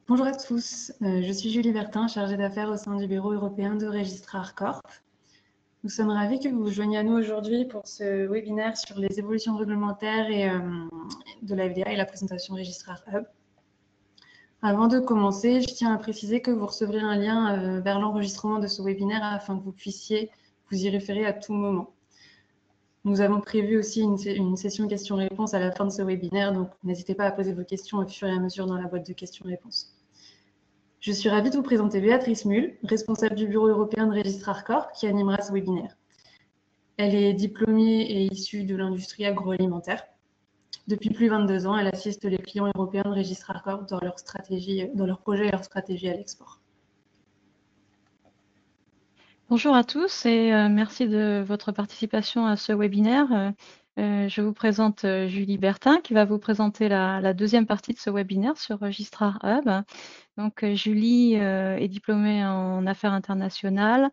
Bonjour à tous, je suis Julie Bertin, chargée d'affaires au sein du Bureau européen de Registrar Corp. Nous sommes ravis que vous vous joigniez à nous aujourd'hui pour ce webinaire sur les évolutions réglementaires et de la FDA et la présentation Registrar Hub. Avant de commencer, je tiens à préciser que vous recevrez un lien vers l'enregistrement de ce webinaire afin que vous puissiez vous y référer à tout moment. Nous avons prévu aussi une session questions-réponses à la fin de ce webinaire, donc n'hésitez pas à poser vos questions au fur et à mesure dans la boîte de questions-réponses. Je suis ravie de vous présenter Béatrice Mull, responsable du Bureau européen de Registrar Corp, qui animera ce webinaire. Elle est diplômée et issue de l'industrie agroalimentaire. Depuis plus de 22 ans, elle assiste les clients européens de Registrar Corp dans leurs projets et leur stratégie à l'export. Bonjour à tous et merci de votre participation à ce webinaire. Je vous présente Julie Bertin qui va vous présenter la deuxième partie de ce webinaire sur Registrar Hub. Donc Julie est diplômée en affaires internationales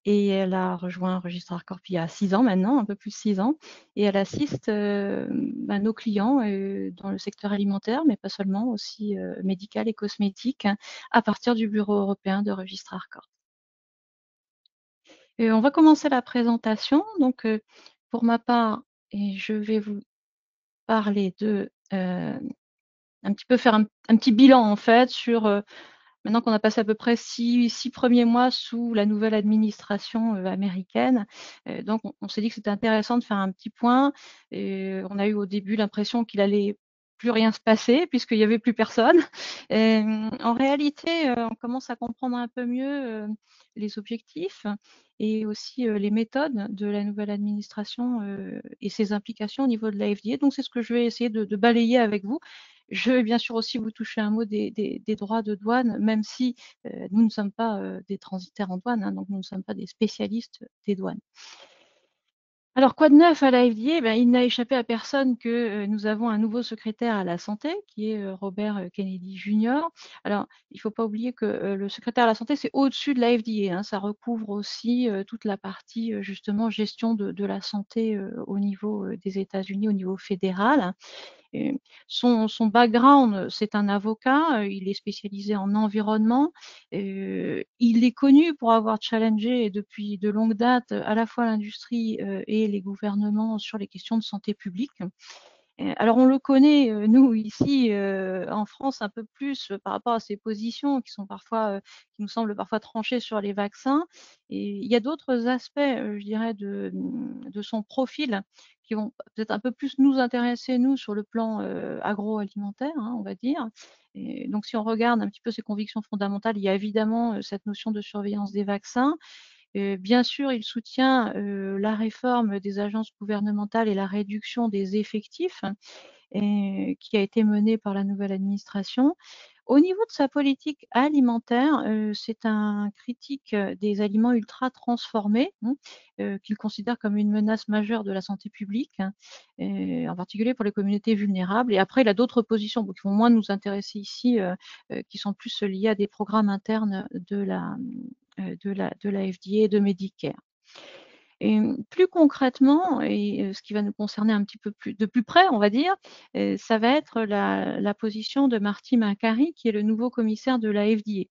et elle a rejoint Registrar Corp il y a 6 ans maintenant, un peu plus de 6 ans, et elle assiste nos clients dans le secteur alimentaire, mais pas seulement, aussi médical et cosmétique, à partir du bureau européen de Registrar Corp. On va commencer la présentation. Donc, pour ma part, je vais vous parler de un petit peu faire un petit bilan en fait sur maintenant qu'on a passé à peu près 6 premiers mois sous la nouvelle administration américaine. Donc, on s'est dit que c'était intéressant de faire un petit point. On a eu au début l'impression qu'il allait plus rien se passer puisqu'il n'y avait plus personne. En réalité, on commence à comprendre un peu mieux les objectifs et aussi les méthodes de la nouvelle administration et ses implications au niveau de la FDA. Donc, c'est ce que je vais essayer de balayer avec vous. Je vais bien sûr aussi vous toucher un mot des droits de douane, même si nous ne sommes pas des transitaires en douane, hein, donc nous ne sommes pas des spécialistes des douanes. Alors, quoi de neuf à la FDA? Il n'a échappé à personne que nous avons un nouveau secrétaire à la santé, qui est Robert Kennedy Jr. Alors, il ne faut pas oublier que le secrétaire à la santé, c'est au-dessus de la FDA, hein, ça recouvre aussi toute la partie, justement, gestion de la santé au niveau des États-Unis, au niveau fédéral. Son background, c'est un avocat, il est spécialisé en environnement. Il est connu pour avoir challengé depuis de longues dates à la fois l'industrie et les gouvernements sur les questions de santé publique. Alors on le connaît, nous ici en France, un peu plus par rapport à ses positions qui sont parfois, qui nous semblent parfois tranchées sur les vaccins. Et il y a d'autres aspects, je dirais, de son profil qui vont peut-être un peu plus nous intéresser, nous, sur le plan agroalimentaire, hein, on va dire. Et donc si on regarde un petit peu ses convictions fondamentales, il y a évidemment cette notion de surveillance des vaccins. Bien sûr, il soutient la réforme des agences gouvernementales et la réduction des effectifs qui a été menée par la nouvelle administration. Au niveau de sa politique alimentaire, c'est un critique des aliments ultra transformés qu'il considère comme une menace majeure de la santé publique, en particulier pour les communautés vulnérables. Et après, il a d'autres positions qui vont moins nous intéresser ici, qui sont plus liées à des programmes internes de la FDA et de Medicare. Et plus concrètement, et ce qui va nous concerner un petit peu plus de plus près, on va dire, ça va être la position de Marty Makary, qui est le nouveau commissaire de la FDA.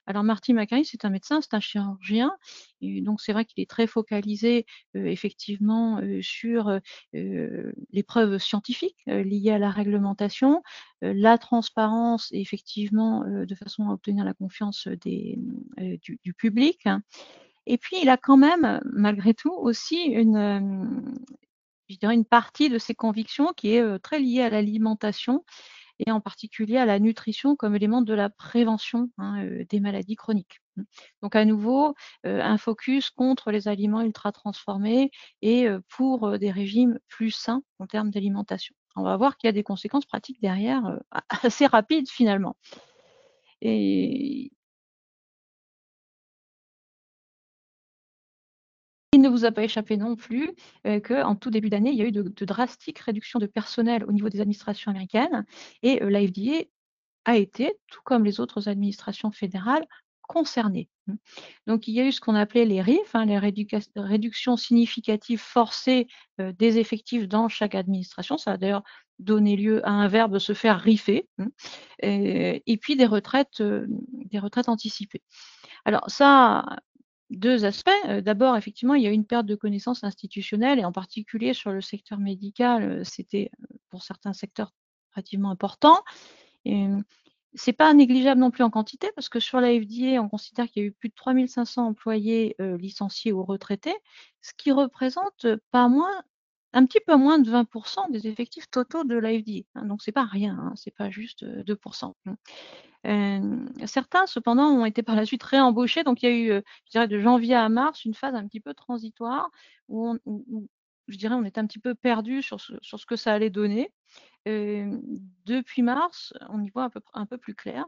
Alors Marty Makary, c'est un médecin, c'est un chirurgien, et donc c'est vrai qu'il est très focalisé effectivement sur les preuves scientifiques liées à la réglementation, la transparence, effectivement, de façon à obtenir la confiance du public. Et puis, il a quand même, malgré tout, aussi je dirais une partie de ses convictions qui est très liée à l'alimentation et en particulier à la nutrition comme élément de la prévention des maladies chroniques. Donc, à nouveau, un focus contre les aliments ultra transformés et pour des régimes plus sains en termes d'alimentation. On va voir qu'il y a des conséquences pratiques derrière assez rapides finalement. Et il ne vous a pas échappé non plus qu'en tout début d'année, il y a eu de drastiques réductions de personnel au niveau des administrations américaines et la FDA a été, tout comme les autres administrations fédérales, concernée. Donc, il y a eu ce qu'on appelait les RIF, les réductions significatives forcées des effectifs dans chaque administration. Ça a d'ailleurs donner lieu à un verbe se faire riffer, et puis des retraites anticipées. Alors ça, deux aspects. D'abord, effectivement, il y a eu une perte de connaissances institutionnelles, et en particulier sur le secteur médical, c'était pour certains secteurs relativement important. C'est pas négligeable non plus en quantité, parce que sur la FDA, on considère qu'il y a eu plus de 3500 employés licenciés ou retraités, ce qui représente pas moins, un petit peu moins de 20% des effectifs totaux de la FDA. Hein, donc c'est pas rien, hein, c'est pas juste 2%. Certains, cependant, ont été par la suite réembauchés. Donc il y a eu, je dirais, de janvier à mars, une phase un petit peu transitoire où je dirais, on était un petit peu perdu sur ce que ça allait donner. Depuis mars, on y voit un peu plus clair.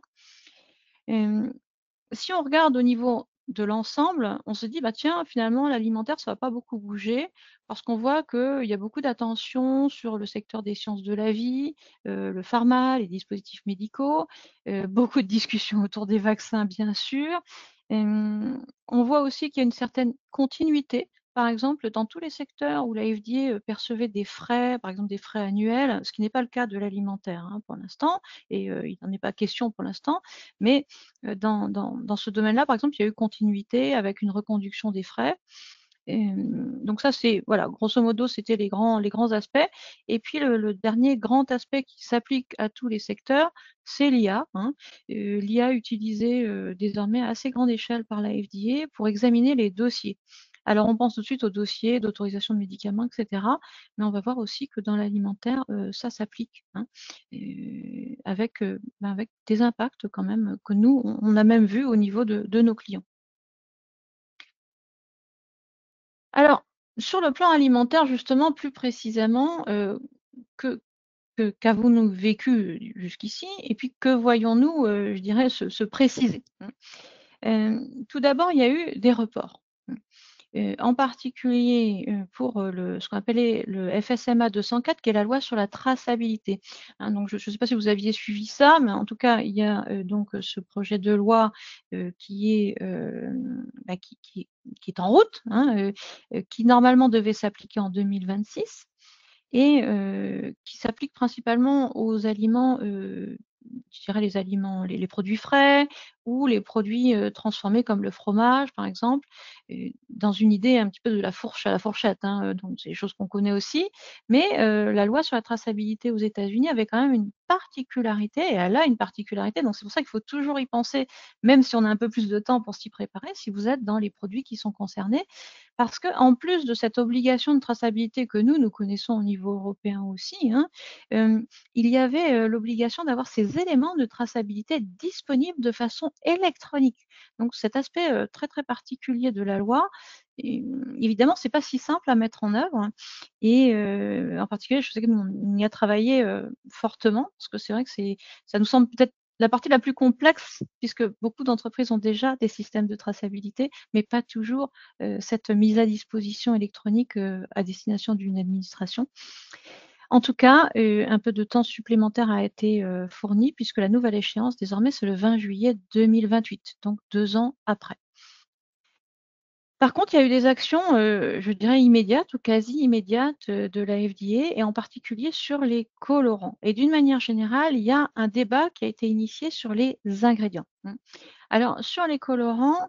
Si on regarde au niveau de l'ensemble, on se dit, bah tiens, finalement, l'alimentaire, ça va pas beaucoup bouger, parce qu'on voit qu'il y a beaucoup d'attention sur le secteur des sciences de la vie, le pharma, les dispositifs médicaux, beaucoup de discussions autour des vaccins, bien sûr. On voit aussi qu'il y a une certaine continuité. Par exemple, dans tous les secteurs où la FDA percevait des frais, par exemple des frais annuels, ce qui n'est pas le cas de l'alimentaire, hein, pour l'instant, et il n'en est pas question pour l'instant, mais dans ce domaine-là, par exemple, il y a eu continuité avec une reconduction des frais. Donc ça, c'est, voilà, grosso modo, c'était les grands aspects. Et puis le dernier grand aspect qui s'applique à tous les secteurs, c'est l'IA. Hein. L'IA utilisée désormais à assez grande échelle par la FDA pour examiner les dossiers. Alors on pense tout de suite aux dossiers d'autorisation de médicaments, etc. Mais on va voir aussi que dans l'alimentaire, ça s'applique, hein, avec des impacts quand même que nous, on a même vu au niveau de nos clients. Alors, sur le plan alimentaire, justement, plus précisément, que qu'avons-nous vécu jusqu'ici, et puis que voyons-nous, je dirais, se préciser? Tout d'abord, il y a eu des reports. En particulier pour ce qu'on appelait le FSMA 204, qui est la loi sur la traçabilité. Hein, donc, je ne sais pas si vous aviez suivi ça, mais en tout cas, il y a donc ce projet de loi qui est, bah, qui est en route, hein, qui normalement devait s'appliquer en 2026 et qui s'applique principalement aux aliments, je dirais les aliments, les produits frais ou les produits transformés comme le fromage, par exemple, dans une idée un petit peu de la fourche à la fourchette, hein, donc c'est des choses qu'on connaît aussi. Mais la loi sur la traçabilité aux États-Unis avait quand même une particularité, et elle a une particularité, donc c'est pour ça qu'il faut toujours y penser, même si on a un peu plus de temps pour s'y préparer, si vous êtes dans les produits qui sont concernés. Parce qu'en plus de cette obligation de traçabilité que nous connaissons au niveau européen aussi, hein, il y avait l'obligation d'avoir ces éléments de traçabilité disponibles de façon électronique. Donc cet aspect très très particulier de la loi, évidemment, c'est pas si simple à mettre en œuvre. Hein. Et en particulier, je sais que nous, on y a travaillé fortement, parce que c'est vrai que ça nous semble peut-être la partie la plus complexe, puisque beaucoup d'entreprises ont déjà des systèmes de traçabilité, mais pas toujours cette mise à disposition électronique à destination d'une administration. En tout cas, un peu de temps supplémentaire a été fourni, puisque la nouvelle échéance, désormais, c'est le 20 juillet 2028, donc 2 ans après. Par contre, il y a eu des actions, je dirais immédiates ou quasi immédiates de la FDA, et en particulier sur les colorants. Et d'une manière générale, il y a un débat qui a été initié sur les ingrédients. Hein. Alors, sur les colorants,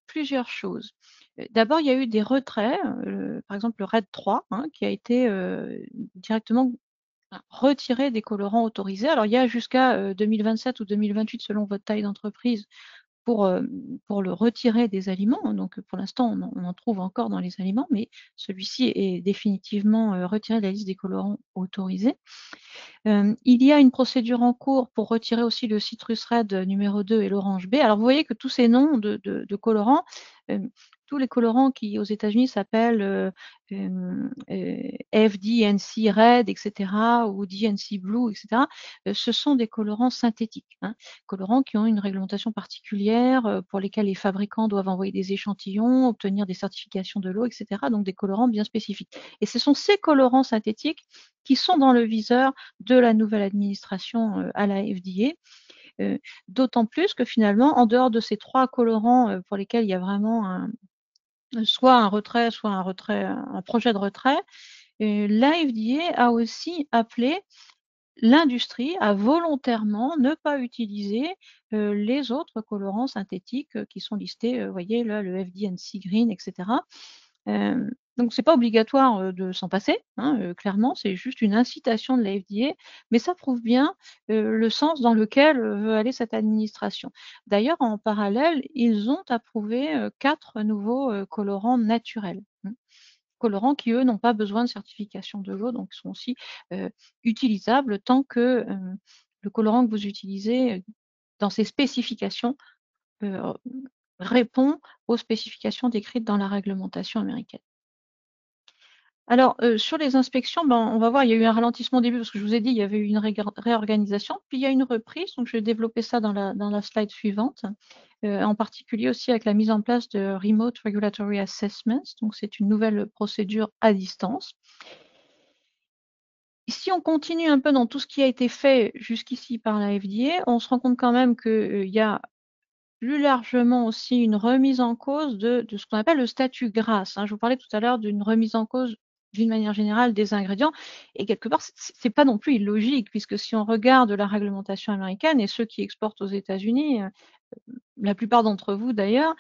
plusieurs choses. D'abord, il y a eu des retraits, par exemple le RED 3, hein, qui a été directement retiré des colorants autorisés. Alors, il y a jusqu'à 2027 ou 2028, selon votre taille d'entreprise, pour le retirer des aliments. Donc, pour l'instant, on en trouve encore dans les aliments, mais celui-ci est définitivement retiré de la liste des colorants autorisés. Il y a une procédure en cours pour retirer aussi le Citrus Red numéro 2 et l'Orange B. Alors, vous voyez que tous ces noms de colorants, tous les colorants qui, aux États-Unis, s'appellent FD&C Red, etc., ou DNC Blue, etc., ce sont des colorants synthétiques. Hein, colorants qui ont une réglementation particulière, pour lesquels les fabricants doivent envoyer des échantillons, obtenir des certifications de l'eau, etc., donc des colorants bien spécifiques. Et ce sont ces colorants synthétiques qui sont dans le viseur de la nouvelle administration à la FDA. D'autant plus que finalement, en dehors de ces 3 colorants pour lesquels il y a vraiment soit un retrait, soit un projet de retrait, la FDA a aussi appelé l'industrie a volontairement ne pas utilisé les autres colorants synthétiques qui sont listés, vous voyez là, le FD&C Green, etc. Donc c'est pas obligatoire de s'en passer, hein, clairement, c'est juste une incitation de la FDA, mais ça prouve bien le sens dans lequel veut aller cette administration. D'ailleurs, en parallèle, ils ont approuvé 4 nouveaux colorants naturels. Colorants qui, eux, n'ont pas besoin de certification de l'eau, donc sont aussi utilisables tant que le colorant que vous utilisez dans ses spécifications répond aux spécifications décrites dans la réglementation américaine. Alors, sur les inspections, ben, on va voir, il y a eu un ralentissement au début parce que je vous ai dit, il y avait eu une réorganisation, puis il y a une reprise, donc je vais développer ça dans la slide suivante, en particulier aussi avec la mise en place de Remote Regulatory Assessments, donc c'est une nouvelle procédure à distance. Si on continue un peu dans tout ce qui a été fait jusqu'ici par la FDA, on se rend compte quand même qu'il y a plus largement aussi une remise en cause de ce qu'on appelle le statut GRAS. Je vous parlais tout à l'heure d'une remise en cause d'une manière générale des ingrédients. Et quelque part, c'est pas non plus illogique, puisque si on regarde la réglementation américaine et ceux qui exportent aux États-Unis, la plupart d'entre vous d'ailleurs,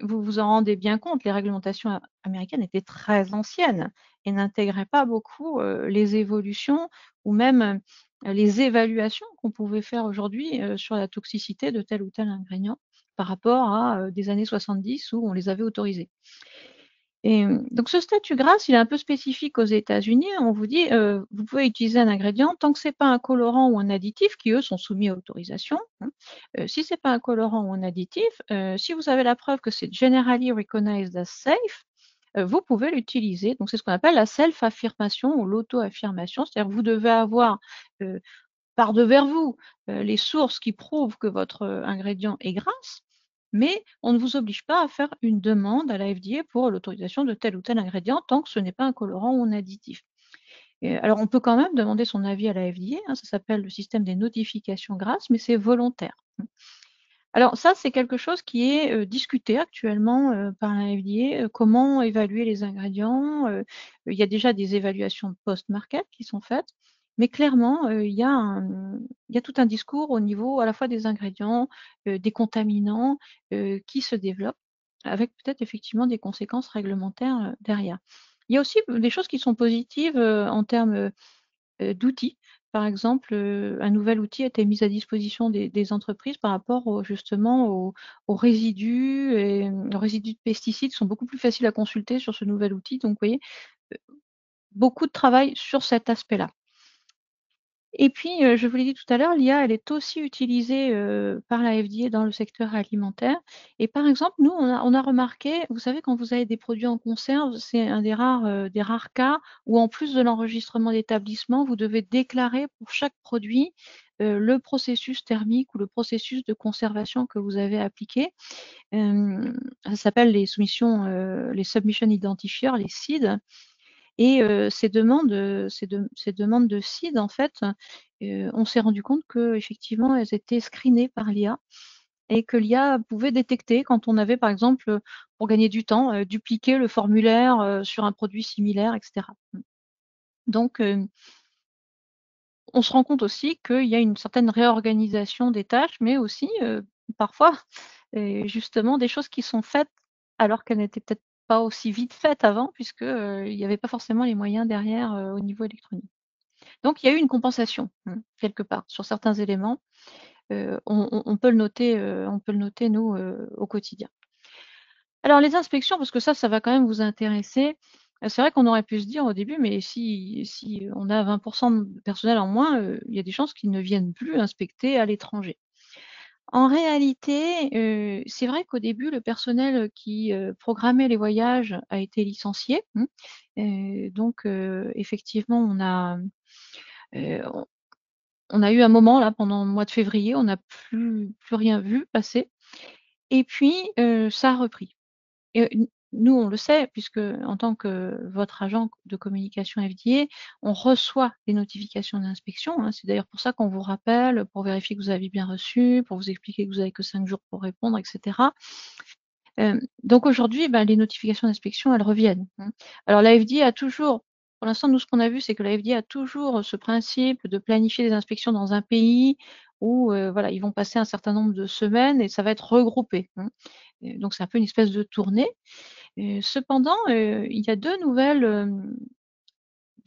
vous vous en rendez bien compte, les réglementations américaines étaient très anciennes et n'intégraient pas beaucoup les évolutions ou même les évaluations qu'on pouvait faire aujourd'hui sur la toxicité de tel ou tel ingrédient par rapport à des années 70 où on les avait autorisés. Et donc ce statut GRAS, il est un peu spécifique aux États-Unis. On vous dit, vous pouvez utiliser un ingrédient tant que c'est pas un colorant ou un additif qui eux sont soumis à autorisation. Si c'est pas un colorant ou un additif, si vous avez la preuve que c'est generally recognized as safe, vous pouvez l'utiliser. Donc c'est ce qu'on appelle la self-affirmation ou l'auto-affirmation. C'est-à-dire que vous devez avoir par devers vous les sources qui prouvent que votre ingrédient est GRAS, mais on ne vous oblige pas à faire une demande à la FDA pour l'autorisation de tel ou tel ingrédient tant que ce n'est pas un colorant ou un additif. Alors, on peut quand même demander son avis à la FDA, ça s'appelle le système des notifications GRAS, mais c'est volontaire. Alors ça, c'est quelque chose qui est discuté actuellement par la FDA, comment évaluer les ingrédients. Il y a déjà des évaluations post-market qui sont faites, mais clairement, il y a tout un discours au niveau à la fois des ingrédients, des contaminants qui se développent, avec peut-être effectivement des conséquences réglementaires derrière. Il y a aussi des choses qui sont positives en termes d'outils. Par exemple, un nouvel outil a été mis à disposition des entreprises par rapport justement aux résidus et aux résidus de pesticides sont beaucoup plus faciles à consulter sur ce nouvel outil. Donc, vous voyez, beaucoup de travail sur cet aspect-là. Et puis, je vous l'ai dit tout à l'heure, l'IA, elle est aussi utilisée par la FDA dans le secteur alimentaire. Et par exemple, nous, on a remarqué, vous savez, quand vous avez des produits en conserve, c'est un des rares cas où, en plus de l'enregistrement d'établissement, vous devez déclarer pour chaque produit le processus thermique ou le processus de conservation que vous avez appliqué. Ça s'appelle les soumissions, les Submission Identifiers, les SID. Et ces demandes de CID, en fait, on s'est rendu compte qu'effectivement, elles étaient screenées par l'IA et que l'IA pouvait détecter quand on avait, par exemple, pour gagner du temps, dupliqué le formulaire sur un produit similaire, etc. Donc, on se rend compte aussi qu'il y a une certaine réorganisation des tâches, mais aussi parfois, justement, des choses qui sont faites alors qu'elles n'étaient peut-être pas aussi vite faites avant, puisqu'il n'y avait pas forcément les moyens derrière au niveau électronique. Donc il y a eu une compensation, quelque part, sur certains éléments. On peut le noter, nous, au quotidien. Alors les inspections, parce que ça va quand même vous intéresser. C'est vrai qu'on aurait pu se dire au début, mais si on a 20% de personnel en moins, il y a des chances qu'ils ne viennent plus inspecter à l'étranger. En réalité, c'est vrai qu'au début, le personnel qui programmait les voyages a été licencié. Donc, effectivement, on a eu un moment là pendant le mois de février, on n'a plus rien vu passer. Et puis, ça a repris. Et nous, on le sait, puisque en tant que votre agent de communication FDA, on reçoit des notifications d'inspection. C'est d'ailleurs pour ça qu'on vous rappelle, pour vérifier que vous avez bien reçu, pour vous expliquer que vous avez que 5 jours pour répondre, etc. Donc aujourd'hui, les notifications d'inspection, elles reviennent. Alors la FDA a toujours pour l'instant, nous, ce qu'on a vu, c'est que la FDA a toujours ce principe de planifier des inspections dans un pays où voilà, ils vont passer un certain nombre de semaines et ça va être regroupé, hein. Donc, c'est un peu une espèce de tournée. Cependant, il y a deux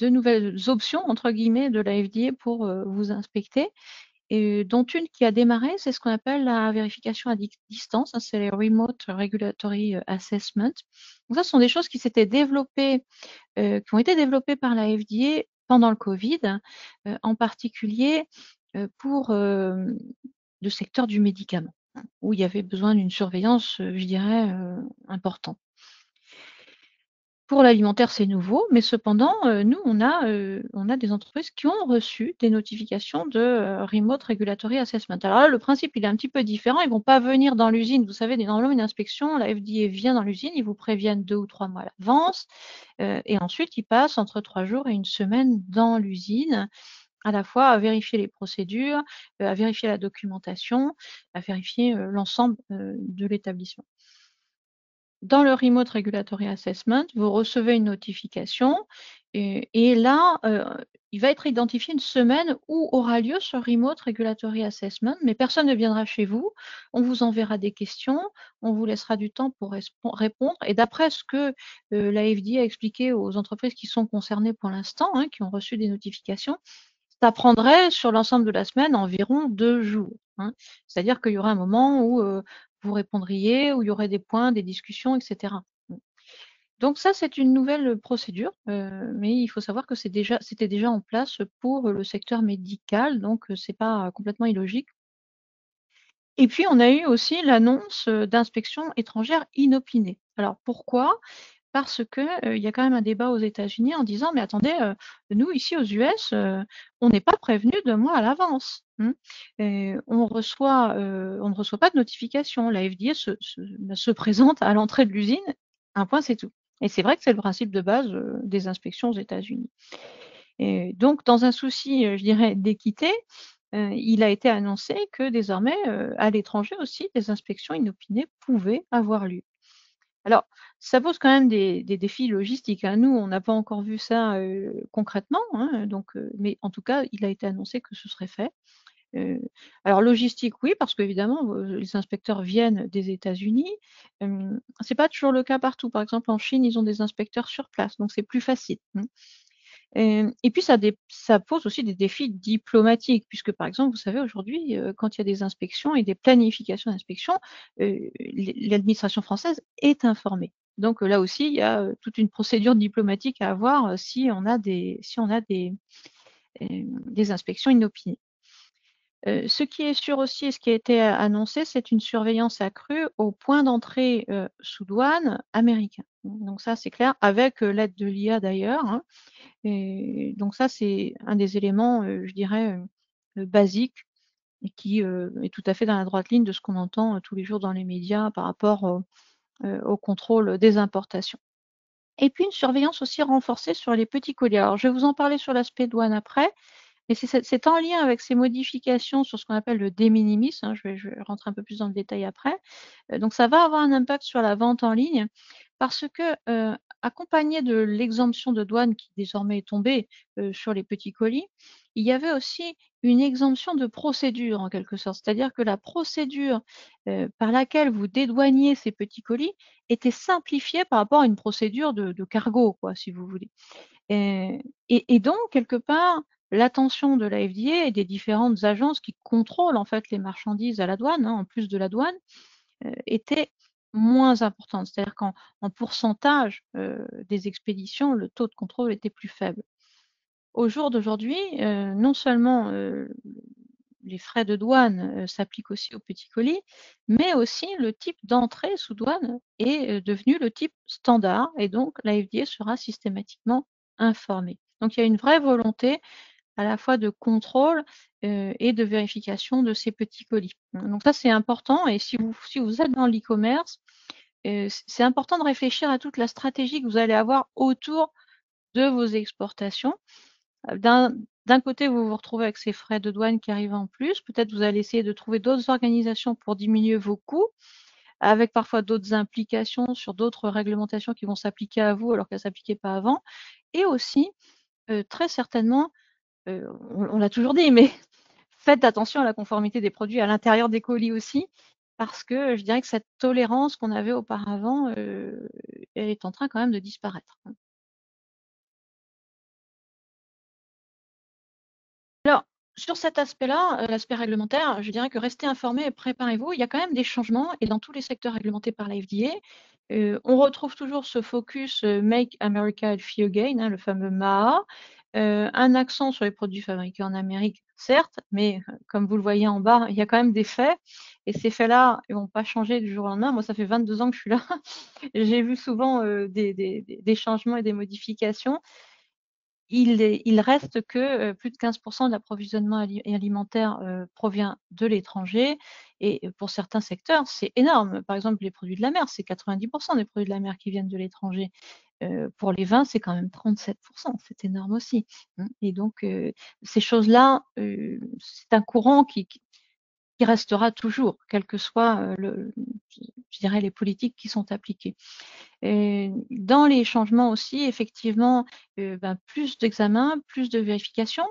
nouvelles options, entre guillemets, de la FDA pour vous inspecter, et dont une qui a démarré, c'est ce qu'on appelle la vérification à distance, hein, c'est les Remote Regulatory Assessment. Donc ça, ce sont des choses qui s'étaient développées, qui ont été développées par la FDA pendant le Covid, en particulier pour le secteur du médicament, hein, où il y avait besoin d'une surveillance, je dirais, importante. Pour l'alimentaire, c'est nouveau, mais cependant, nous, on a des entreprises qui ont reçu des notifications de Remote Regulatory Assessment. Alors là, le principe, il est un petit peu différent. Ils ne vont pas venir dans l'usine. Vous savez, normalement, une inspection, la FDA vient dans l'usine, ils vous préviennent 2 ou 3 mois à l'avance, et ensuite, ils passent entre 3 jours et 1 semaine dans l'usine, à la fois à vérifier les procédures, à vérifier la documentation, à vérifier l'ensemble de l'établissement. Dans le Remote Regulatory Assessment, vous recevez une notification et là, il va être identifié une semaine où aura lieu ce Remote Regulatory Assessment, mais personne ne viendra chez vous. On vous enverra des questions, on vous laissera du temps pour répondre. Et d'après ce que la FDA a expliqué aux entreprises qui sont concernées pour l'instant, hein, qui ont reçu des notifications, ça prendrait sur l'ensemble de la semaine environ 2 jours, hein. C'est-à-dire qu'il y aura un moment où vous répondriez, où il y aurait des points, des discussions, etc. Donc ça, c'est une nouvelle procédure, mais il faut savoir que c'était déjà en place pour le secteur médical, donc c'est pas complètement illogique. Et puis, on a eu aussi l'annonce d'inspections étrangères inopinées. Alors pourquoi? Parce que il y a quand même un débat aux États-Unis en disant mais attendez, nous ici aux US, on n'est pas prévenu 2 mois à l'avance, hein. On ne reçoit pas de notification. La FDA se présente à l'entrée de l'usine, un point c'est tout. Et c'est vrai que c'est le principe de base des inspections aux États-Unis. Et donc dans un souci, je dirais d'équité, il a été annoncé que désormais, à l'étranger aussi, des inspections inopinées pouvaient avoir lieu. Alors, ça pose quand même des défis logistiques, hein. Nous, on n'a pas encore vu ça concrètement, hein, donc, mais en tout cas, il a été annoncé que ce serait fait. Alors logistique, oui, parce qu'évidemment, les inspecteurs viennent des États-Unis. C'est pas toujours le cas partout. Par exemple, en Chine, ils ont des inspecteurs sur place, donc c'est plus facile, hein. Et puis ça pose aussi des défis diplomatiques, puisque par exemple, vous savez, aujourd'hui, quand il y a des inspections et des planifications d'inspection, l'administration française est informée. Donc là aussi, il y a toute une procédure diplomatique à avoir si on a des inspections inopinées. Ce qui est sûr aussi et ce qui a été annoncé, c'est une surveillance accrue aux points d'entrée sous douane américains. Donc ça, c'est clair, avec l'aide de l'IA d'ailleurs, hein. Et donc ça, c'est un des éléments, je dirais, basiques et qui est tout à fait dans la droite ligne de ce qu'on entend tous les jours dans les médias par rapport au contrôle des importations. Et puis une surveillance aussi renforcée sur les petits colis. Alors je vais vous en parler sur l'aspect douane après, mais c'est en lien avec ces modifications sur ce qu'on appelle le de minimis, hein, je vais rentrer un peu plus dans le détail après. Donc ça va avoir un impact sur la vente en ligne parce que, accompagné de l'exemption de douane qui désormais est tombée, sur les petits colis, il y avait aussi une exemption de procédure en quelque sorte. C'est-à-dire que la procédure, par laquelle vous dédouaniez ces petits colis était simplifiée par rapport à une procédure de cargo quoi, si vous voulez. Et donc quelque part, l'attention de la FDA et des différentes agences qui contrôlent en fait les marchandises à la douane, hein, en plus de la douane, était moins importante. C'est-à-dire qu'en pourcentage des expéditions, le taux de contrôle était plus faible. Au jour d'aujourd'hui, non seulement les frais de douane s'appliquent aussi aux petits colis, mais aussi le type d'entrée sous douane est devenu le type standard et donc la FDA sera systématiquement informée. Donc il y a une vraie volonté à la fois de contrôle et de vérification de ces petits colis. Donc ça, c'est important. Et si vous êtes dans l'e-commerce, c'est important de réfléchir à toute la stratégie que vous allez avoir autour de vos exportations. D'un côté, vous vous retrouvez avec ces frais de douane qui arrivent en plus. Peut-être vous allez essayer de trouver d'autres organisations pour diminuer vos coûts. avec parfois d'autres implications sur d'autres réglementations qui vont s'appliquer à vous alors qu'elles ne s'appliquaient pas avant. Et aussi, très certainement, on l'a toujours dit, mais faites attention à la conformité des produits à l'intérieur des colis aussi, parce que je dirais que cette tolérance qu'on avait auparavant, elle est en train quand même de disparaître. Alors, sur cet aspect-là, l'aspect réglementaire, je dirais que restez informés et préparez-vous. Il y a quand même des changements et dans tous les secteurs réglementés par la FDA, on retrouve toujours ce focus Make America Healthy Again, hein, le fameux MAHA, un accent sur les produits fabriqués en Amérique, certes, mais comme vous le voyez en bas, il y a quand même des faits et ces faits-là ne vont pas changer du jour au lendemain. Moi, ça fait 22 ans que je suis là. J'ai vu souvent des changements et des modifications. Il reste que plus de 15% de l'approvisionnement alimentaire provient de l'étranger. Et pour certains secteurs, c'est énorme. Par exemple, les produits de la mer, c'est 90% des produits de la mer qui viennent de l'étranger. Pour les vins, c'est quand même 37%. C'est énorme aussi. Et donc, ces choses-là, c'est un courant qui restera toujours, quelles que soient je dirais, les politiques qui sont appliquées. Dans les changements aussi, effectivement, plus d'examens, plus de vérifications,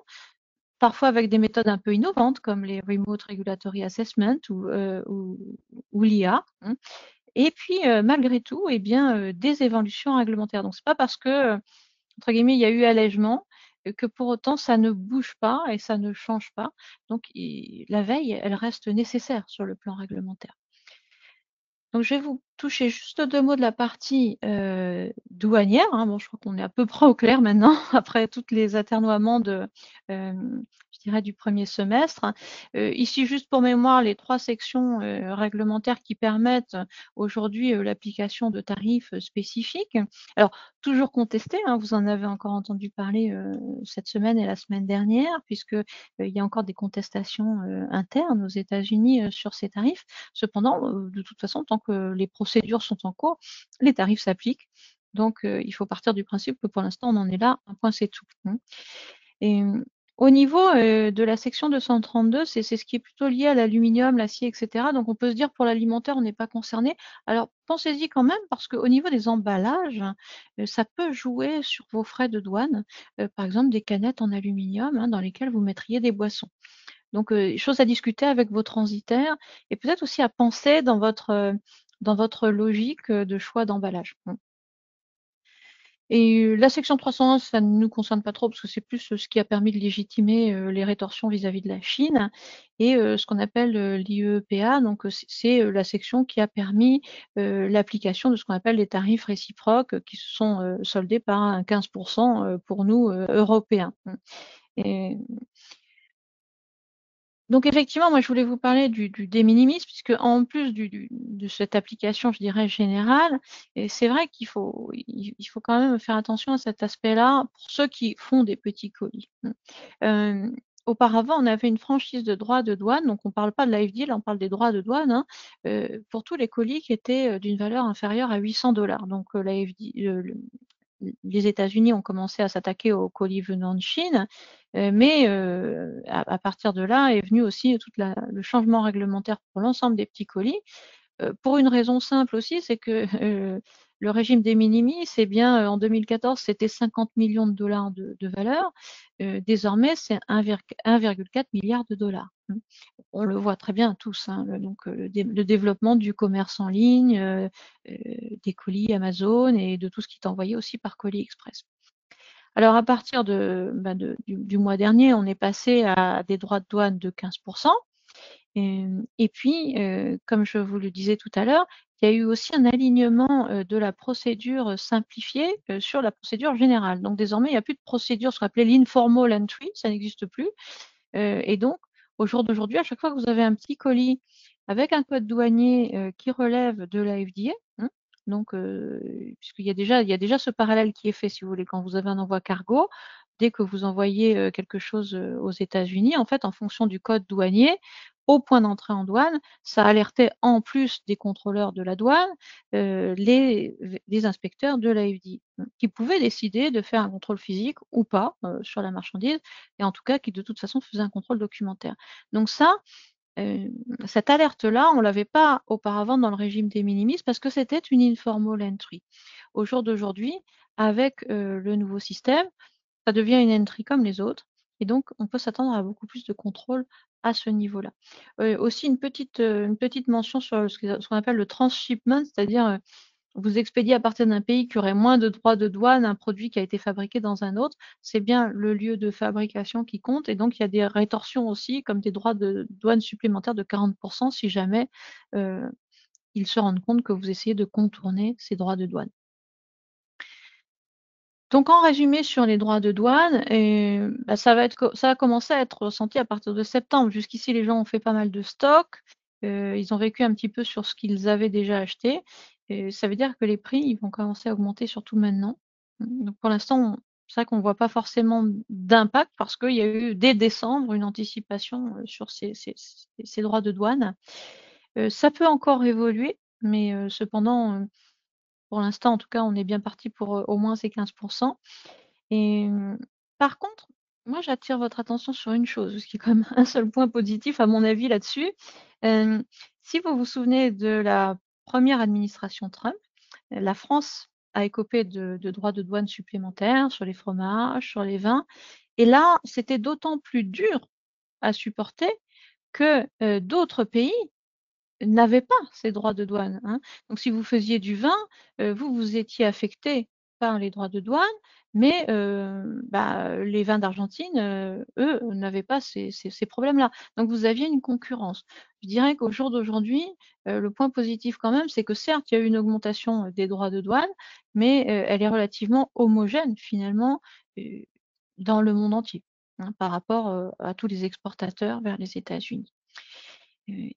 parfois avec des méthodes un peu innovantes comme les Remote Regulatory Assessment ou l'IA. Et puis, malgré tout, eh bien, des évolutions réglementaires. Donc, c'est pas parce que, entre guillemets, il y a eu allègement que pour autant ça ne bouge pas et ça ne change pas. Donc, la veille, elle reste nécessaire sur le plan réglementaire. Donc, je vais vous toucher juste 2 mots de la partie douanière. Bon, je crois qu'on est à peu près au clair maintenant, après tous les atermoiements je dirais, du premier semestre. Ici, juste pour mémoire, les 3 sections réglementaires qui permettent aujourd'hui l'application de tarifs spécifiques. Alors, toujours contestés, vous en avez encore entendu parler cette semaine et la semaine dernière, puisque il y a encore des contestations internes aux États-Unis sur ces tarifs. Cependant, de toute façon, tant que les procédures sont en cours, les tarifs s'appliquent. Donc, il faut partir du principe que pour l'instant, on en est là, un point c'est tout. Et au niveau de la section 232, c'est ce qui est plutôt lié à l'aluminium, l'acier, etc. Donc, on peut se dire pour l'alimentaire, on n'est pas concerné. Alors, pensez-y quand même, parce qu'au niveau des emballages, ça peut jouer sur vos frais de douane. Par exemple, des canettes en aluminium dans lesquelles vous mettriez des boissons. Donc, chose à discuter avec vos transitaires et peut-être aussi à penser dans votre logique de choix d'emballage. Et la section 301, ça ne nous concerne pas trop parce que c'est plus ce qui a permis de légitimer les rétorsions vis-à-vis de la Chine et ce qu'on appelle l'IEEPA. Donc, c'est la section qui a permis l'application de ce qu'on appelle les tarifs réciproques qui se sont soldés par un 15% pour nous, Européens. Et donc effectivement, moi je voulais vous parler du de minimis, puisque en plus de cette application, je dirais, générale, et c'est vrai qu'il faut quand même faire attention à cet aspect-là pour ceux qui font des petits colis. Auparavant, on avait une franchise de droits de douane, donc on ne parle pas de la FD, là on parle des droits de douane, pour tous les colis qui étaient d'une valeur inférieure à 800 $. Donc la FD, les États-Unis ont commencé à s'attaquer aux colis venant de Chine, mais à partir de là est venu aussi tout le changement réglementaire pour l'ensemble des petits colis, pour une raison simple aussi, c'est que le régime des minimis, c'est bien en 2014, c'était 50 millions de dollars de valeur. Désormais, c'est 1,4 milliard de dollars. On le voit très bien tous, donc le développement du commerce en ligne, des colis Amazon et de tout ce qui est envoyé aussi par colis express. Alors à partir du mois dernier, on est passé à des droits de douane de 15%. Et puis, comme je vous le disais tout à l'heure, il y a eu aussi un alignement de la procédure simplifiée sur la procédure générale. Donc désormais, il n'y a plus de procédure, ce qu'on appelait l'informal entry, ça n'existe plus. Et donc, au jour d'aujourd'hui, à chaque fois que vous avez un petit colis avec un code douanier qui relève de la FDA, donc puisqu'il y a déjà ce parallèle qui est fait, si vous voulez, quand vous avez un envoi cargo, dès que vous envoyez quelque chose aux États-Unis, en fait, en fonction du code douanier, au point d'entrée en douane, ça alertait en plus des contrôleurs de la douane les inspecteurs de la FDA qui pouvaient décider de faire un contrôle physique ou pas sur la marchandise et en tout cas qui de toute façon faisaient un contrôle documentaire. Donc ça, cette alerte-là, on ne l'avait pas auparavant dans le régime des minimis parce que c'était une informal entry. Au jour d'aujourd'hui, avec le nouveau système, ça devient une entry comme les autres. Et donc, on peut s'attendre à beaucoup plus de contrôle à ce niveau-là. Aussi, une petite mention sur ce qu'on appelle le transshipment, c'est-à-dire vous expédiez à partir d'un pays qui aurait moins de droits de douane un produit qui a été fabriqué dans un autre, c'est bien le lieu de fabrication qui compte. Et donc, il y a des rétorsions aussi, comme des droits de douane supplémentaires de 40% si jamais ils se rendent compte que vous essayez de contourner ces droits de douane. Donc, en résumé sur les droits de douane, ça va commencer à être ressenti à partir de septembre. Jusqu'ici, les gens ont fait pas mal de stocks. Ils ont vécu un petit peu sur ce qu'ils avaient déjà acheté. Et ça veut dire que les prix ils vont commencer à augmenter surtout maintenant. Donc, pour l'instant, c'est vrai qu'on ne voit pas forcément d'impact parce qu'il y a eu dès décembre une anticipation sur ces droits de douane. Ça peut encore évoluer, mais cependant, pour l'instant, en tout cas, on est bien parti pour au moins ces 15%. Et par contre, moi, j'attire votre attention sur une chose, ce qui est quand même un seul point positif à mon avis là-dessus. Si vous vous souvenez de la première administration Trump, la France a écopé de droits de douane supplémentaires sur les fromages, sur les vins. Et là, c'était d'autant plus dur à supporter que d'autres pays n'avait pas ces droits de douane, hein. Donc si vous faisiez du vin, vous étiez affecté par les droits de douane, mais les vins d'Argentine, eux, n'avaient pas ces problèmes-là. Donc vous aviez une concurrence. Je dirais qu'au jour d'aujourd'hui, le point positif quand même, c'est que certes, il y a eu une augmentation des droits de douane, mais elle est relativement homogène finalement, dans le monde entier, hein, par rapport, à tous les exportateurs vers les États-Unis.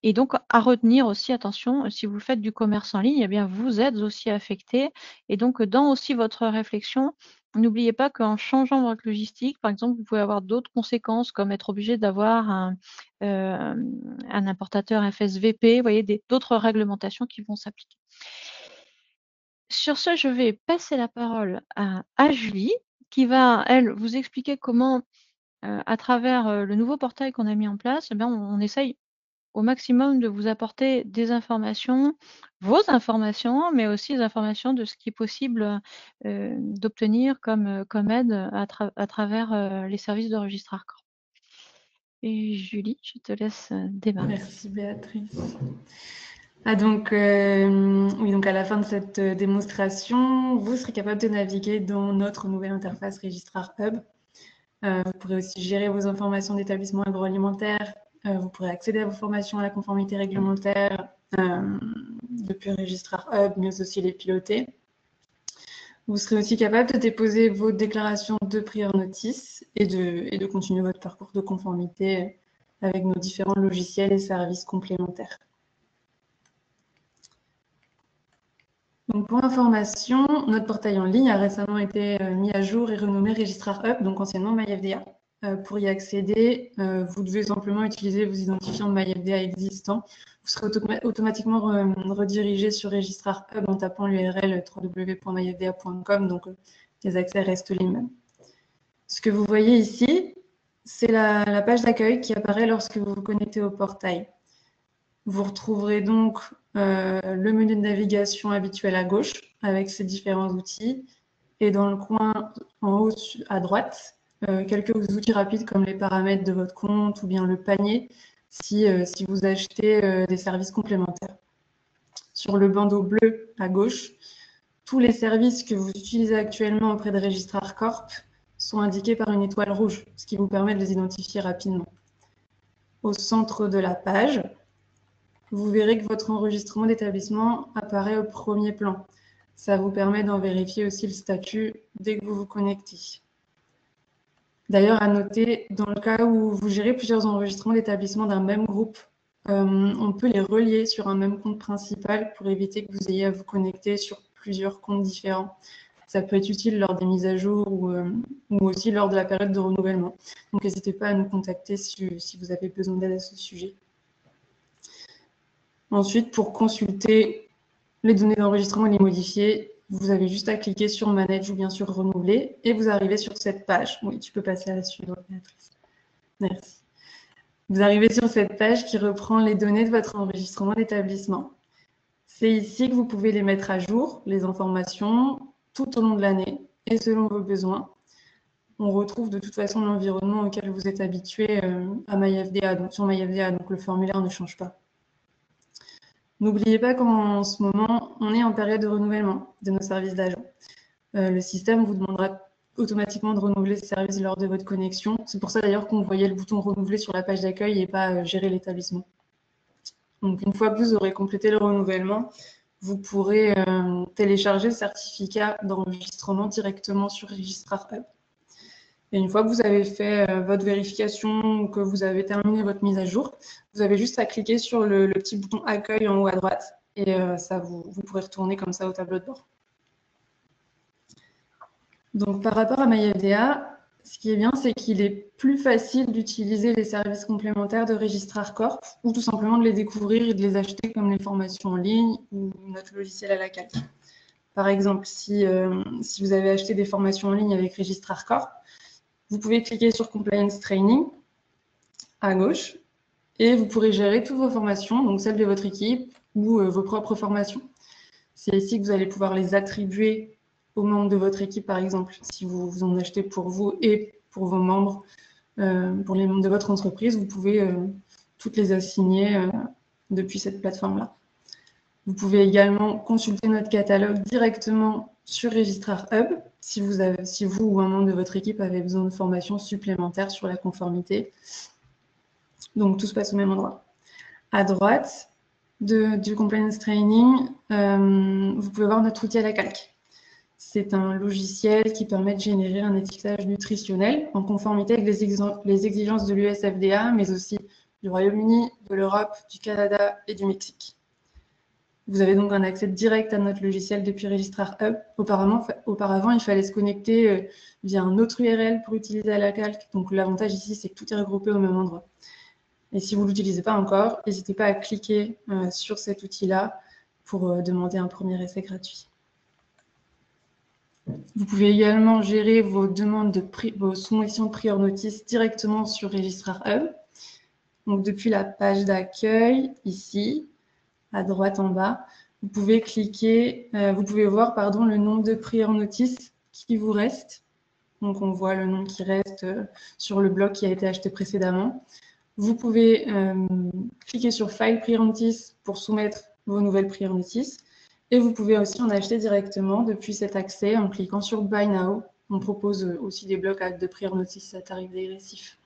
Et donc, à retenir aussi, attention, si vous faites du commerce en ligne, eh bien, vous êtes aussi affecté. Et donc, dans aussi votre réflexion, n'oubliez pas qu'en changeant votre logistique, par exemple, vous pouvez avoir d'autres conséquences, comme être obligé d'avoir un importateur FSVP, vous voyez, d'autres réglementations qui vont s'appliquer. Sur ce, je vais passer la parole à Julie, qui va, elle, vous expliquer comment, à travers le nouveau portail qu'on a mis en place, eh bien, on essaye au maximum de vous apporter des informations, vos informations, mais aussi les informations de ce qui est possible d'obtenir comme aide à travers les services de Registrar Corp. Et Julie, je te laisse démarrer. Merci Béatrice. Donc à la fin de cette démonstration, vous serez capable de naviguer dans notre nouvelle interface Registrar Hub. Vous pourrez aussi gérer vos informations d'établissement agroalimentaire. Vous pourrez accéder à vos formations à la conformité réglementaire depuis Registrar Hub, mais aussi les piloter. Vous serez aussi capable de déposer vos déclarations de prior notice et de continuer votre parcours de conformité avec nos différents logiciels et services complémentaires. Donc pour information, notre portail en ligne a récemment été mis à jour et renommé Registrar Hub, donc anciennement MyFDA. Pour y accéder, vous devez simplement utiliser vos identifiants MyFDA existants. Vous serez automatiquement redirigé sur Registrar Hub en tapant l'URL www.myfda.com, donc les accès restent les mêmes. Ce que vous voyez ici, c'est la page d'accueil qui apparaît lorsque vous vous connectez au portail. Vous retrouverez donc le menu de navigation habituel à gauche avec ses différents outils et dans le coin en haut à droite, quelques outils rapides comme les paramètres de votre compte ou bien le panier si vous achetez des services complémentaires. Sur le bandeau bleu à gauche, tous les services que vous utilisez actuellement auprès de Registrar Corp sont indiqués par une étoile rouge, ce qui vous permet de les identifier rapidement. Au centre de la page, vous verrez que votre enregistrement d'établissement apparaît au premier plan. Ça vous permet d'en vérifier aussi le statut dès que vous vous connectez. D'ailleurs, à noter, dans le cas où vous gérez plusieurs enregistrements d'établissement d'un même groupe, on peut les relier sur un même compte principal pour éviter que vous ayez à vous connecter sur plusieurs comptes différents. Ça peut être utile lors des mises à jour ou aussi lors de la période de renouvellement. Donc, n'hésitez pas à nous contacter si vous avez besoin d'aide à ce sujet. Ensuite, pour consulter les données d'enregistrement et les modifier, vous avez juste à cliquer sur Manage ou bien sur Renouveler et vous arrivez sur cette page. Oui, tu peux passer à la suivante, Béatrice. Merci. Vous arrivez sur cette page qui reprend les données de votre enregistrement d'établissement. C'est ici que vous pouvez les mettre à jour, les informations, tout au long de l'année et selon vos besoins. On retrouve de toute façon l'environnement auquel vous êtes habitué à MyFDA, donc sur MyFDA, donc le formulaire ne change pas. N'oubliez pas qu'en ce moment, on est en période de renouvellement de nos services d'agents. Le système vous demandera automatiquement de renouveler ce service lors de votre connexion. C'est pour ça d'ailleurs qu'on voyait le bouton renouveler sur la page d'accueil et pas gérer l'établissement. Donc une fois que vous aurez complété le renouvellement, vous pourrez télécharger le certificat d'enregistrement directement sur Registrar Hub. Et une fois que vous avez fait votre vérification ou que vous avez terminé votre mise à jour, vous avez juste à cliquer sur le petit bouton accueil en haut à droite et vous pourrez retourner comme ça au tableau de bord. Donc par rapport à MyFDA, ce qui est bien, c'est qu'il est plus facile d'utiliser les services complémentaires de Registrar Corp ou tout simplement de les découvrir et de les acheter comme les formations en ligne ou notre logiciel à la calque. Par exemple, si vous avez acheté des formations en ligne avec Registrar Corp, vous pouvez cliquer sur Compliance Training à gauche et vous pourrez gérer toutes vos formations, donc celles de votre équipe ou vos propres formations. C'est ici que vous allez pouvoir les attribuer aux membres de votre équipe, par exemple, si vous en achetez pour vous et pour vos membres, pour les membres de votre entreprise, vous pouvez toutes les assigner depuis cette plateforme-là. Vous pouvez également consulter notre catalogue directement sur Registrar Hub si vous ou un membre de votre équipe avez besoin de formations supplémentaires sur la conformité. Donc tout se passe au même endroit. À droite du Compliance Training, vous pouvez voir notre outil à la calque. C'est un logiciel qui permet de générer un étiquetage nutritionnel en conformité avec les exigences de l'USFDA, mais aussi du Royaume-Uni, de l'Europe, du Canada et du Mexique. Vous avez donc un accès direct à notre logiciel depuis Registrar Hub. Auparavant, il fallait se connecter via un autre URL pour utiliser à la calque. Donc l'avantage ici, c'est que tout est regroupé au même endroit. Et si vous ne l'utilisez pas encore, n'hésitez pas à cliquer sur cet outil-là pour demander un premier essai gratuit. Vous pouvez également gérer vos demandes vos soumissions de prior notice directement sur Registrar Hub. Donc depuis la page d'accueil, ici, à droite en bas, vous pouvez cliquer, vous pouvez voir le nombre de prior notice qui vous reste. Donc on voit le nombre qui reste sur le bloc qui a été acheté précédemment. Vous pouvez cliquer sur File Prior Notice pour soumettre vos nouvelles prior notices. Et vous pouvez aussi en acheter directement depuis cet accès en cliquant sur Buy Now. On propose aussi des blocs de prior notice à tarif dégressif.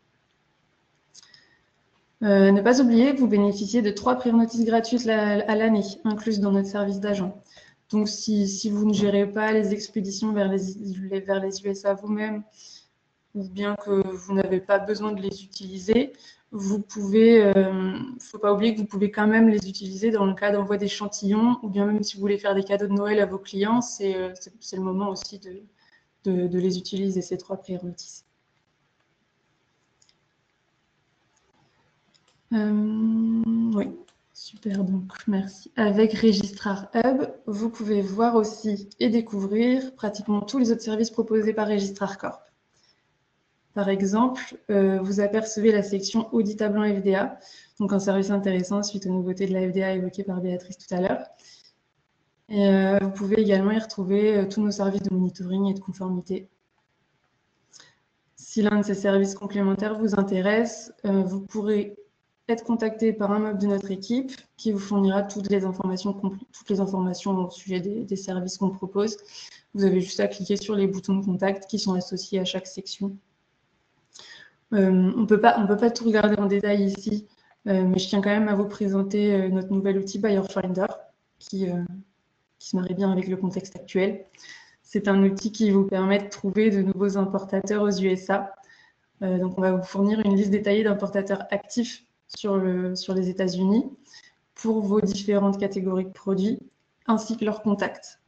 Ne pas oublier que vous bénéficiez de 3 prior notices gratuites à l'année, incluses dans notre service d'agent. Donc si vous ne gérez pas les expéditions vers les USA vous-même, ou bien que vous n'avez pas besoin de les utiliser, vous pouvez, faut pas oublier que vous pouvez quand même les utiliser dans le cas d'envoi d'échantillons, ou bien même si vous voulez faire des cadeaux de Noël à vos clients, c'est le moment aussi de les utiliser, ces 3 prior notices. Oui, super, donc merci. Avec Registrar Hub, vous pouvez voir aussi et découvrir pratiquement tous les autres services proposés par Registrar Corp. Par exemple, vous apercevez la section Audit à blanc FDA, donc un service intéressant suite aux nouveautés de la FDA évoquées par Béatrice tout à l'heure. Et vous pouvez également y retrouver tous nos services de monitoring et de conformité. Si l'un de ces services complémentaires vous intéresse, vous pourrez être contacté par un membre de notre équipe qui vous fournira toutes les informations au sujet des services qu'on propose. Vous avez juste à cliquer sur les boutons de contact qui sont associés à chaque section. On ne peut pas tout regarder en détail ici, mais je tiens quand même à vous présenter notre nouvel outil Buyer Finder qui se marie bien avec le contexte actuel. C'est un outil qui vous permet de trouver de nouveaux importateurs aux USA. Donc on va vous fournir une liste détaillée d'importateurs actifs sur les États-Unis pour vos différentes catégories de produits ainsi que leurs contacts.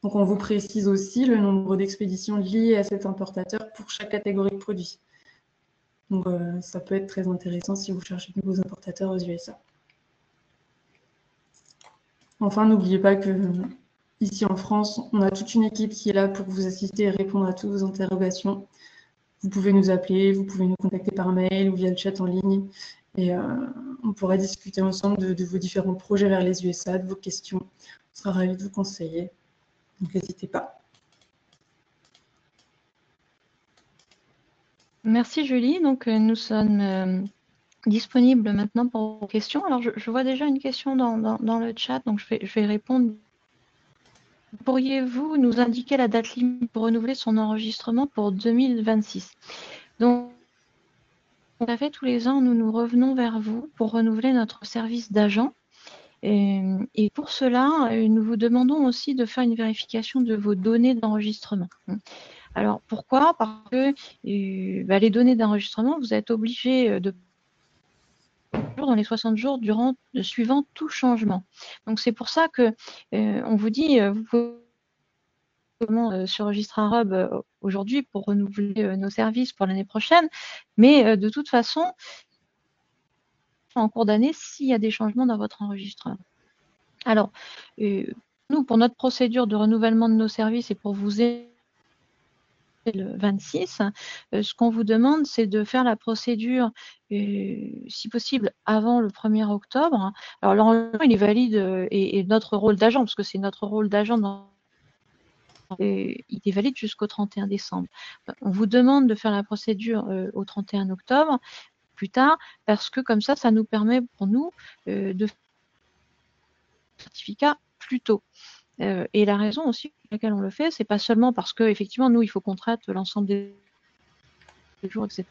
Donc on vous précise aussi le nombre d'expéditions liées à cet importateur pour chaque catégorie de produits. Donc ça peut être très intéressant si vous cherchez de nouveaux importateurs aux USA. Enfin, n'oubliez pas que ici en France, on a toute une équipe qui est là pour vous assister et répondre à toutes vos interrogations. Vous pouvez nous appeler, vous pouvez nous contacter par mail ou via le chat en ligne. Et on pourra discuter ensemble de vos différents projets vers les USA, de vos questions. On sera ravis de vous conseiller. Donc, n'hésitez pas. Merci Julie. Donc nous sommes disponibles maintenant pour vos questions. Alors je vois déjà une question dans le chat, donc je vais répondre. Pourriez-vous nous indiquer la date limite pour renouveler son enregistrement pour 2026? Donc, tout à fait, tous les ans, nous revenons vers vous pour renouveler notre service d'agent. Et pour cela, nous vous demandons aussi de faire une vérification de vos données d'enregistrement. Alors, pourquoi? Parce que les données d'enregistrement, vous êtes obligé de dans les 60 jours suivant tout changement. Donc, c'est pour ça que on vous dit, vous pouvez sur Registrar Hub aujourd'hui pour renouveler nos services pour l'année prochaine, mais de toute façon, en cours d'année, s'il y a des changements dans votre enregistrement. Alors, nous, pour notre procédure de renouvellement de nos services et pour vous aider le 26, ce qu'on vous demande, c'est de faire la procédure, si possible, avant le 1er octobre. Alors, l'enregistrement, il est valide et notre rôle d'agent, parce que c'est notre rôle d'agent il est valide jusqu'au 31 décembre. On vous demande de faire la procédure au 31 octobre, plus tard, parce que comme ça nous permet pour nous de faire le certificat plus tôt. Et la raison aussi pour laquelle on le fait, c'est pas seulement parce que effectivement nous, il faut qu'on traite l'ensemble des jours, etc.,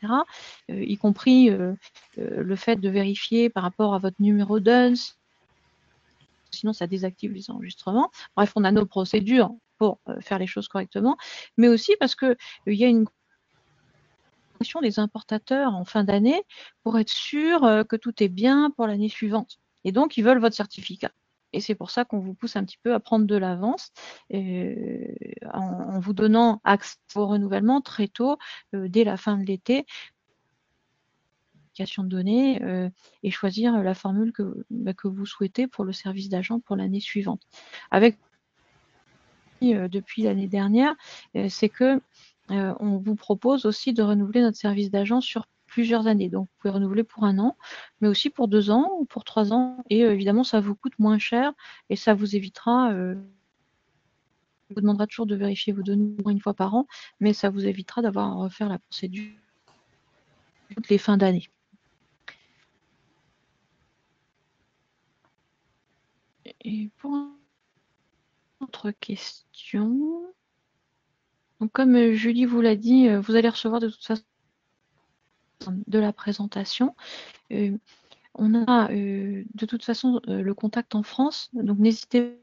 y compris le fait de vérifier par rapport à votre numéro d'UNS, sinon ça désactive les enregistrements. Bref, on a nos procédures pour faire les choses correctement, mais aussi parce que il y a une question des importateurs en fin d'année pour être sûr que tout est bien pour l'année suivante. Et donc, ils veulent votre certificat. Et c'est pour ça qu'on vous pousse un petit peu à prendre de l'avance en vous donnant accès au renouvellement très tôt, dès la fin de l'été, de données et choisir la formule que vous souhaitez pour le service d'agent pour l'année suivante. Avec depuis l'année dernière, c'est que on vous propose aussi de renouveler notre service d'agent sur plusieurs années. Donc, vous pouvez renouveler pour 1 an, mais aussi pour 2 ans ou pour 3 ans. Et évidemment, ça vous coûte moins cher et ça vous évitera, vous demandera toujours de vérifier vos données une fois par an, mais ça vous évitera d'avoir à refaire la procédure toutes les fins d'année. Et pour une autre question, donc comme Julie vous l'a dit, vous allez recevoir de toute façon de la présentation. On a de toute façon le contact en France, donc n'hésitez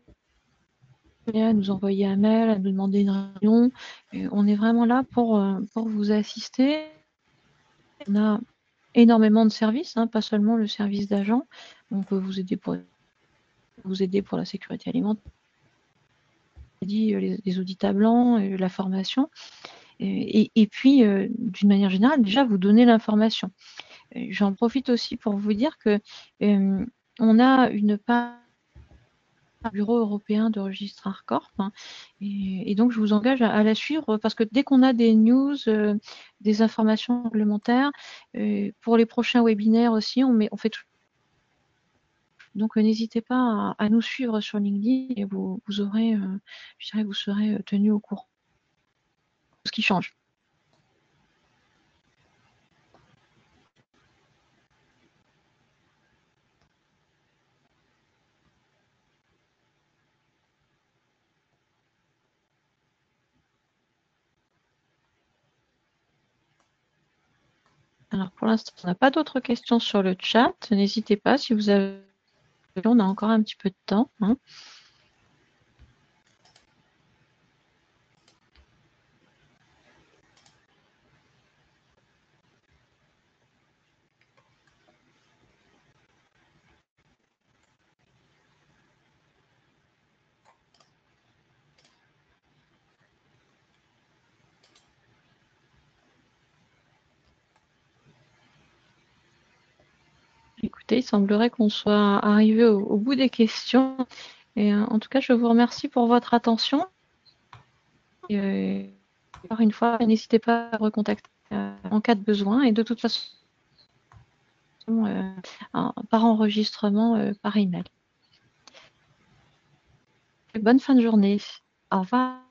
pas à nous envoyer un mail, à nous demander une réunion. On est vraiment là pour vous assister. On a énormément de services, pas seulement le service d'agent. On peut vous aider pour la sécurité alimentaire, les audits à blanc, la formation. Et puis, d'une manière générale, déjà vous donner l'information. J'en profite aussi pour vous dire que on a une page bureau européen de Registrar Corp. Et donc, je vous engage à la suivre parce que dès qu'on a des news, des informations réglementaires, pour les prochains webinaires aussi, on fait tout. Donc, n'hésitez pas à nous suivre sur LinkedIn et vous aurez, je dirais, vous serez tenu au courant de ce qui change. Alors, pour l'instant, on n'a pas d'autres questions sur le chat. N'hésitez pas, si vous avez... On a encore un petit peu de temps. Écoutez, il semblerait qu'on soit arrivé au bout des questions. Et en tout cas, je vous remercie pour votre attention. Et, encore une fois, n'hésitez pas à recontacter en cas de besoin. Et de toute façon, par enregistrement par email. Bonne fin de journée. Au revoir.